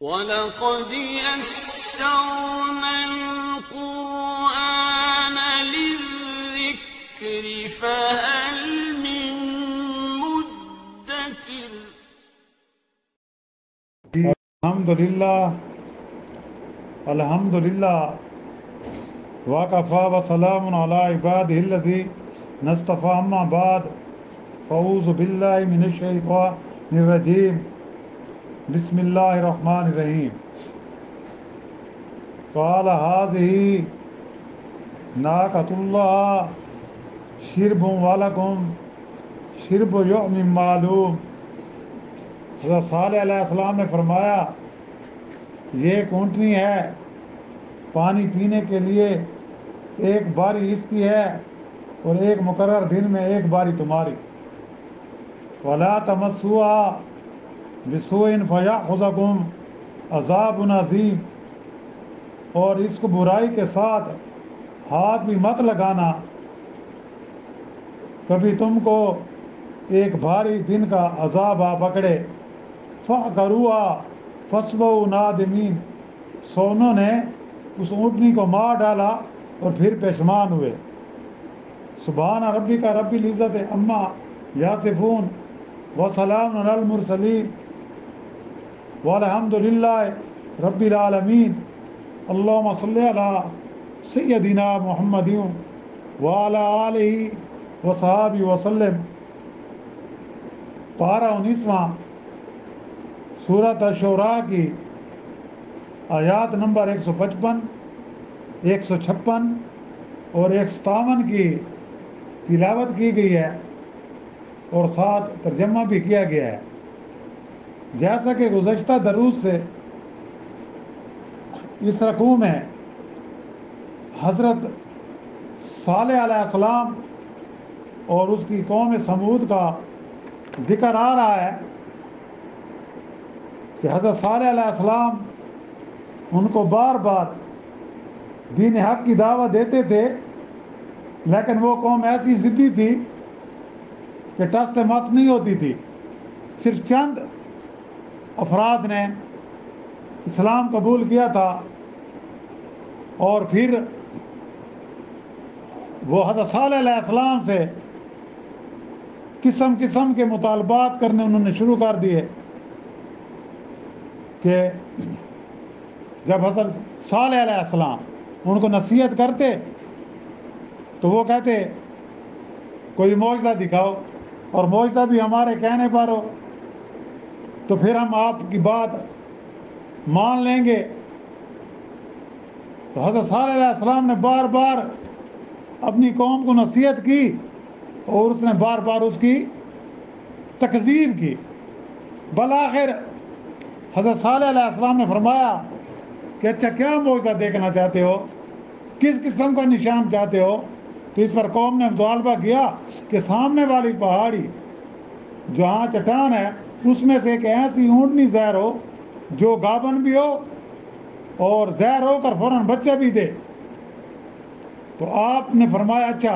وَلَقَدْ يَسَّرْنَا الْقُرْآنَ لِلذِّكْرِ فَهَلْ مِن مُّدَّكِرٍ۔ الحمدللہ وَكَفَى وَسَلَامٌ عَلَىٰ عِبَادِهِ الَّذِينَ اصْطَفَىٰ أَمَّا بَعْدُ فَأَعُوذُ بِاللَّهِ مِنَ الشَّيْطَانِ الرَّجِيمِ بسم اللہ الرحمن الرحیم۔ قَالَ هَٰذِهِ نَاقَةُ اللَّهِ شِرْبٌ وَلَكُمْ شِرْبُ یوم معلوم۔ حضرت صالح علیہ السلام نے فرمایا یہ ایک اونٹنی ہے، پانی پینے کے لیے ایک باری اس کی ہے اور ایک مقرر دن میں ایک باری تمہاری۔ وَلَا تَمَسُّوهَا بِسُوءٍ فَيَأْخُذَكُمْ عَذَابٌ عَظِيمٌ، اور اس کو برائی کے ساتھ ہاتھ بھی مت لگانا، کبھی تم کو ایک بھاری دن کا عذاب آ پکڑے۔ فَعَقَرُوهَا فَأَصْبَحُوا نَادِمِينَ، سو انہوں نے اس اونٹنی کو مار ڈالا اور پھر پشیمان ہوئے۔ سبحان ربک رب العزت عما یصفون وسلام علی المرسلین والحمد للہ رب العالمین۔ اللہم صلی علی سیدنا محمد وعلی آلہ وصحبہ وسلم۔ پارہ 19واں سورۃ الشعراء کی آیات نمبر 155، 156 اور 157 کی تلاوت کی گئی ہے اور ساتھ ترجمہ بھی کیا گیا ہے۔ جیسا کہ گزشتہ دروس سے اس رکوع میں حضرت صالح علیہ السلام اور اس کی قوم سمود کا ذکر آ رہا ہے کہ حضرت صالح علیہ السلام ان کو بار بار دین حق کی دعوت دیتے تھے، لیکن وہ قوم ایسی ضدی تھی کہ ٹس سے مس نہیں ہوتی تھی۔ صرف چند افراد نے اسلام قبول کیا تھا اور پھر وہ حضرت صالح علیہ السلام سے قسم قسم کے مطالبات کرنے انہوں نے شروع کر دیے کہ جب حضرت صالح علیہ السلام ان کو نصیحت کرتے تو وہ کہتے کوئی معجزہ دکھاؤ، اور معجزہ بھی ہمارے کہنے پر ہو تو پھر ہم آپ کی بات مان لیں گے۔ تو حضرت صالح علیہ السلام نے بار بار اپنی قوم کو نصیحت کی اور اس نے بار بار اس کی تکذیب کی۔ بالآخر حضرت صالح علیہ السلام نے فرمایا کہ اچھا کیا معجزہ دیکھنا چاہتے ہو، کس قسم کا نشان چاہتے ہو؟ تو اس پر قوم نے مطالبہ کیا کہ سامنے والی پہاڑی جہاں چٹان ہے اس میں سے ایک ایسی اونٹنی زہر ہو جو گابن بھی ہو اور زہر ہو کر فوراً بچہ بھی دے۔ تو آپ نے فرمایا اچھا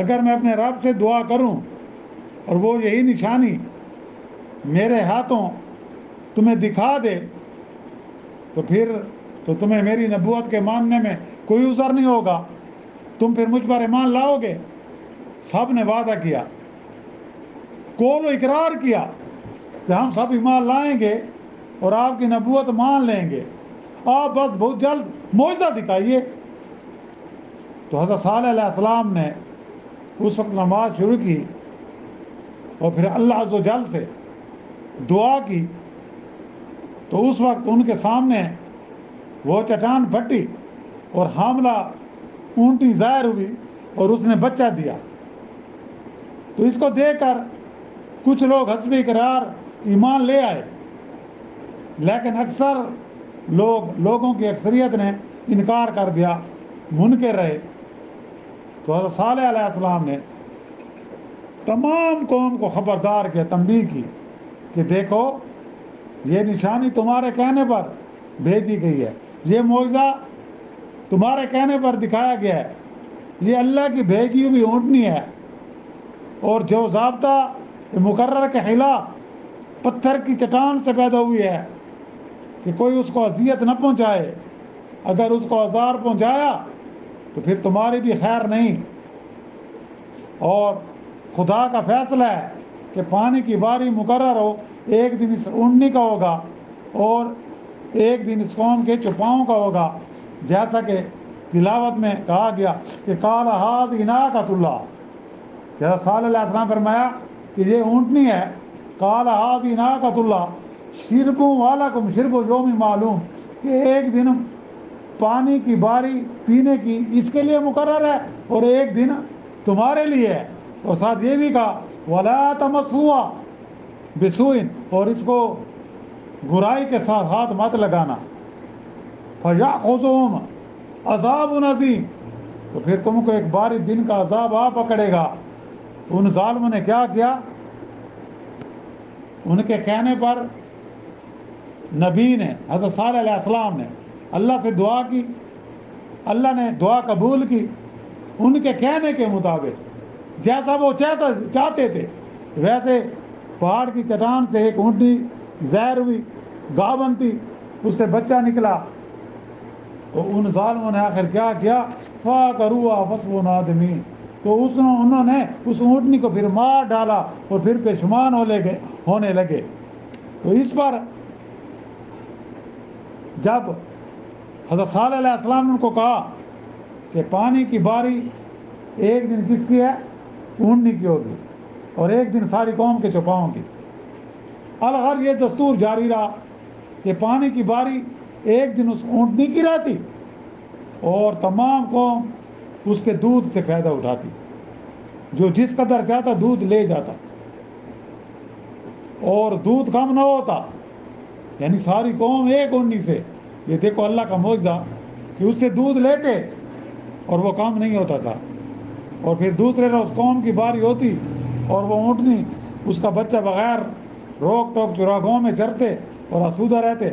اگر میں اپنے رب سے دعا کروں اور وہ یہی نشانی میرے ہاتھوں تمہیں دکھا دے تو پھر تو تمہیں میری نبوت کے ماننے میں کوئی عذر نہیں ہوگا، تم پھر مجھ پر ایمان لاؤ گے۔ سب نے وعدہ کیا، قول و اقرار کیا کہ ہم سب ایمان لائیں گے اور آپ کی نبوت مان لیں گے، آپ بس بہت جلد معجزہ دکھائیے۔ تو حضرت صالح علیہ السلام نے اس وقت نماز شروع کی اور پھر اللہ عز و جل سے دعا کی، تو اس وقت ان کے سامنے وہ چٹان پھٹی اور حاملہ اونٹی ظاہر ہوئی اور اس نے بچہ دیا۔ تو اس کو دیکھ کر کچھ لوگ حسب اقرار ایمان لے آئے، لیکن اکثر لوگوں کی اکثریت نے انکار کر دیا، منکر رہے۔ تو حضرت صالح علیہ السلام نے تمام قوم کو خبردار کیا، تنبیہ کی کہ دیکھو یہ نشانی تمہارے کہنے پر بھیجی گئی ہے، یہ معجزہ تمہارے کہنے پر دکھایا گیا ہے، یہ اللہ کی بھیجی ہوئی اونٹنی ہے، اور جو ضابطہ مقرر کے خلاف پتھر کی چٹان سے پیدا ہوئی ہے کہ کوئی اس کو اذیت نہ پہنچائے، اگر اس کو آزار پہنچایا تو پھر تمہاری بھی خیر نہیں۔ اور خدا کا فیصلہ ہے کہ پانی کی باری مقرر ہو، ایک دن اس اونٹنی کا ہوگا اور ایک دن اس قوم کے چوپاؤں کا ہوگا، جیسا کہ تلاوت میں کہا گیا کہ قال ھذہ ناقۃ اللہ، جیسا صالح علیہ السلام فرمایا کہ یہ اونٹنی ہے، قال ھذہ ناقۃ اللہ شرب ولکم شرب یوم معلوم، کہ ایک دن پانی کی باری پینے کی اس کے لیے مقرر ہے اور ایک دن تمہارے لیے ہے۔ اور ساتھ یہ بھی کہا ولا تمسوها بسوء، اور اس کو برائی کے ساتھ ہاتھ مت لگانا، فیأخذہم عذاب عظیم، تو پھر تم کو ایک باری دن کا عذاب آ پکڑے گا۔ ان ظالموں نے کیا کیا؟ ان کے کہنے پر نبی نے، حضرت صالح علیہ السلام نے اللہ سے دعا کی، اللہ نے دعا قبول کی، ان کے کہنے کے مطابق جیسا وہ چاہتے تھے ویسے پہاڑ کی چٹان سے ایک اونٹنی ظاہر ہوئی، گابن تھی، اس سے بچہ نکلا۔ تو ان ظالموں نے آخر کیا کیا؟ فَعَقَرُوهَا فَأَصْبَحُوا نَادِمِينَ، تو انہوں نے اس اونٹنی کو پھر مار ڈالا اور پھر پشیمان ہونے لگے۔ تو اس پر جب حضرت صالح علیہ السلام نے ان کو کہا کہ پانی کی باری ایک دن کس کی ہے؟ اونٹنی کی ہوگی، اور ایک دن ساری قوم کے چوپاؤں کی۔ الغر یہ دستور جاری رہا کہ پانی کی باری ایک دن اس اونٹنی کی رہتی اور تمام قوم اس کے دودھ سے فائدہ اٹھاتی، جو جس قدر چاہتا دودھ لے جاتا، اور دودھ کم نہ ہوتا، یعنی ساری قوم ایک اونٹنی سے، یہ دیکھو اللہ کا معجزہ کہ اس سے دودھ لیتے اور وہ کم نہیں ہوتا تھا، اور پھر دوسرے روز قوم کی باری ہوتی اور وہ اونٹنی اس کا بچہ بغیر روک ٹوک چراگاہوں میں چرتے اور آسودہ رہتے۔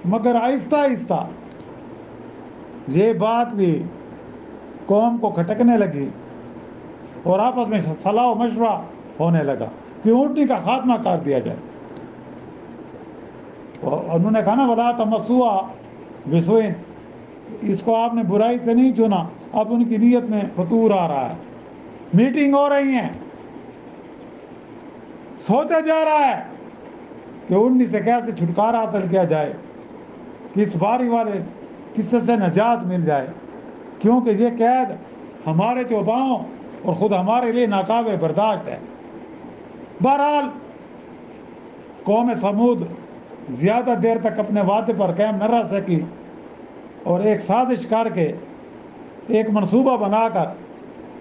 مگر آہستہ آہستہ یہ بات بھی قوم کو کھٹکنے لگی اور آپس میں صلاح و مشورہ ہونے لگا کہ اونٹنی کا خاتمہ کر دیا جائے۔ انہوں نے کہا نا ولا تمسوها بسوء، اس کو آپ نے برائی سے نہیں چنا۔ اب ان کی نیت میں فطور آ رہا ہے، میٹنگ ہو رہی ہیں، سوچا جا رہا ہے کہ اونٹنی سے کیسے چھٹکارا حاصل کیا جائے، کس باری والے قصے سے نجات مل جائے، کیونکہ یہ قید ہمارے چوپاؤں اور خود ہمارے لیے ناقابل برداشت ہے۔ بہرحال قوم سمود زیادہ دیر تک اپنے وعدے پر قائم نہ رہ سکی اور ایک سازش کر کے، ایک منصوبہ بنا کر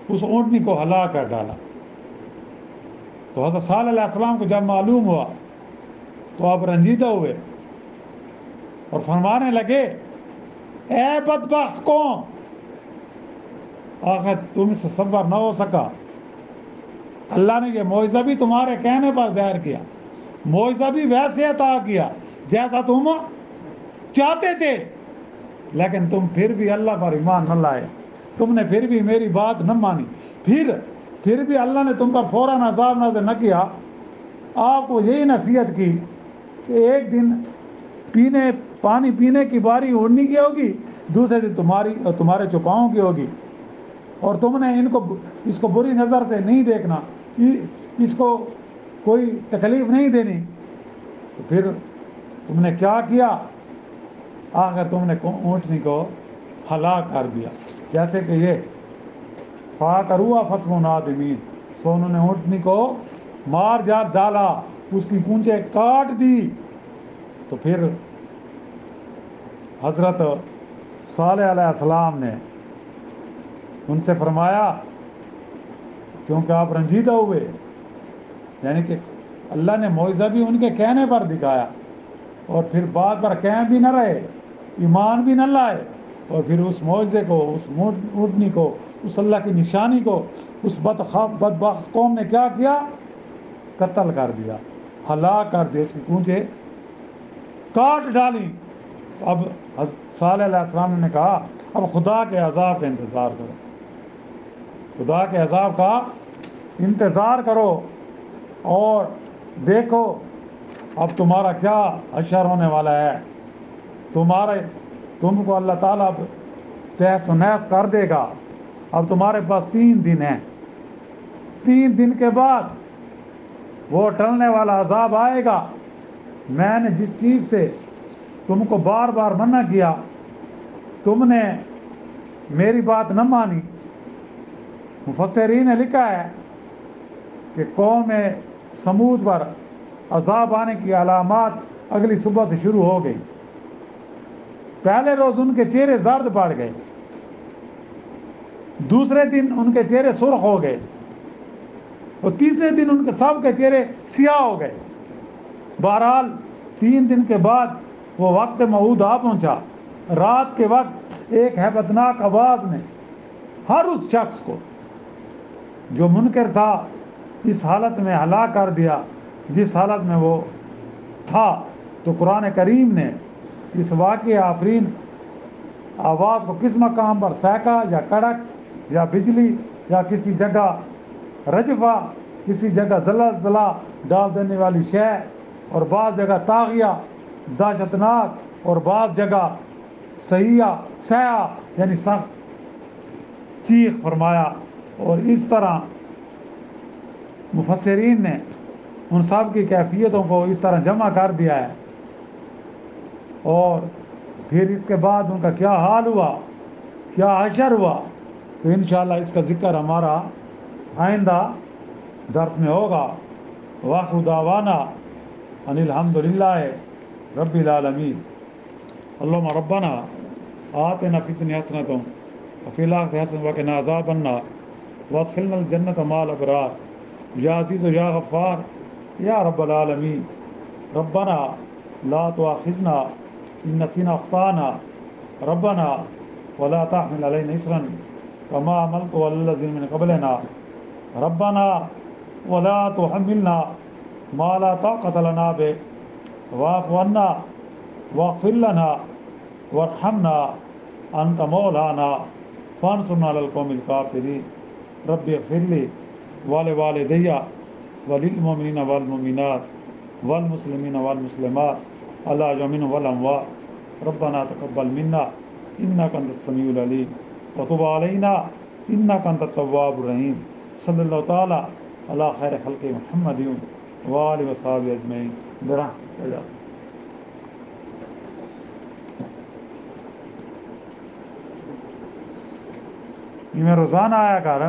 اس اونٹنی کو ہلا کر ڈالا۔ تو حضرت صالح علیہ السلام کو جب معلوم ہوا تو آپ رنجیدہ ہوئے اور فرمانے لگے اے بدبخت قوم، آخر تم سے صبر نہ ہو سکا، اللہ نے یہ معجزہ بھی تمہارے کہنے پر ظاہر کیا، معجزہ بھی ویسے عطا کیا جیسا تم چاہتے تھے، لیکن تم پھر بھی اللہ پر ایمان نہ لائے، تم نے پھر بھی میری بات نہ مانی، پھر بھی اللہ نے تم پر فوراً عذاب نازل نہ کیا۔ آپ کو یہی نصیحت کی کہ ایک دن پانی پینے کی باری اونٹنی کی ہوگی، دوسرے دن تمہاری اور تمہارے چوپاؤں کی ہوگی، اور تم نے اس کو بری نظر سے نہیں دیکھنا، اس کو کوئی تکلیف نہیں دینی۔ تو پھر تم نے کیا کیا؟ آخر تم نے اونٹنی کو ہلاک کر دیا، جیسے کہ یہ فَعَقَرُوهَا فَأَصْبَحُوا نَادِمِينَ، سو انہوں نے اونٹنی کو مار ڈالا، اس کی پونچھیں کاٹ دی۔ تو پھر حضرت صالح علیہ السلام نے ان سے فرمایا، کیونکہ آپ رنجیدہ ہوئے، یعنی کہ اللہ نے معجزہ بھی ان کے کہنے پر دکھایا اور پھر بات پر قائم بھی نہ رہے، ایمان بھی نہ لائے، اور پھر اس معجزے کو، اس اونٹنی کو، اس اللہ کی نشانی کو اس بدبخت قوم نے کیا کیا؟ قتل کر دیا، ہلاک کر دیا، اس کی پونچھیں کاٹ ڈالی۔ اب صالح علیہ السلام نے کہا اب خدا کے عذاب کا انتظار کرو، خدا کے عذاب کا انتظار کرو اور دیکھو اب تمہارا کیا حشر ہونے والا ہے۔ تم کو اللہ تعالیٰ اب تحس و نحس کر دے گا. اب تمہارے پاس 3 دن ہیں. 3 دن کے بعد وہ ٹلنے والا عذاب آئے گا. میں نے جس چیز سے تم کو بار بار منع کیا تم نے میری بات نہ مانی. مفسرین نے لکھا ہے کہ قوم سمود پر عذاب آنے کی علامات اگلی صبح سے شروع ہو گئی. پہلے روز ان کے چہرے زرد پڑ گئے, دوسرے دن ان کے چہرے سرخ ہو گئے, اور تیسرے دن ان کے سب کے چہرے سیاہ ہو گئے. بہرحال 3 دن کے بعد وہ وقت موعود آ پہنچا. رات کے وقت ایک ہیبتناک آواز نے ہر اس شخص کو جو منکر تھا اس حالت میں ہلاک کر دیا جس حالت میں وہ تھا. تو قرآن کریم نے اس واقع آفرین آواز کو کس مقام پر سینکا یا کڑک یا بجلی یا کسی جگہ رجفہ, کسی جگہ زلزلہ ڈال دینے والی شے, اور بعض جگہ طاغیہ دہشتناک, اور بعض جگہ سیاہ یعنی سخت چیخ فرمایا. اور اس طرح مفسرین نے ان سب کی کیفیتوں کو اس طرح جمع کر دیا ہے. اور پھر اس کے بعد ان کا کیا حال ہوا, کیا حشر ہوا, تو انشاءاللہ اس کا ذکر ہمارا آئندہ درس میں ہوگا. وآخر دعوانا ان الحمدللہ رب العالمین. اللہم ربنا آتنا فی الدنیا حسنۃ وفی الآخرۃ حسنۃ وقنا عذاب النار وادخلنا الجنۃ مع الابرار یا عزیز یا غفار یا رب العالمین. ربنا لا تؤاخذنا ان نسینا اخطانا ربنا ولا تحمل علینا اصرا کما حملته علی الذین من قبلنا ربنا ولا تحملنا ما لا طاقة لنا به واعف عنا واغفر لنا وارحمنا انت مولانا فانصرنا علی القوم الکافرین. رب اغفر لی ولوالدی وللمؤمنین والمؤمنات والمسلمین والمسلمات الاحیاء منهم والاموات. ربنا تقبل منا انک انت السمیع العلیم وتب علینا انک انت التواب الرحیم. صلی اللہ تعالی علی خیر خلق محمد وآلہ وصحبہ اجمعین برحمتک یا یہ میں روزانہ آیا کر.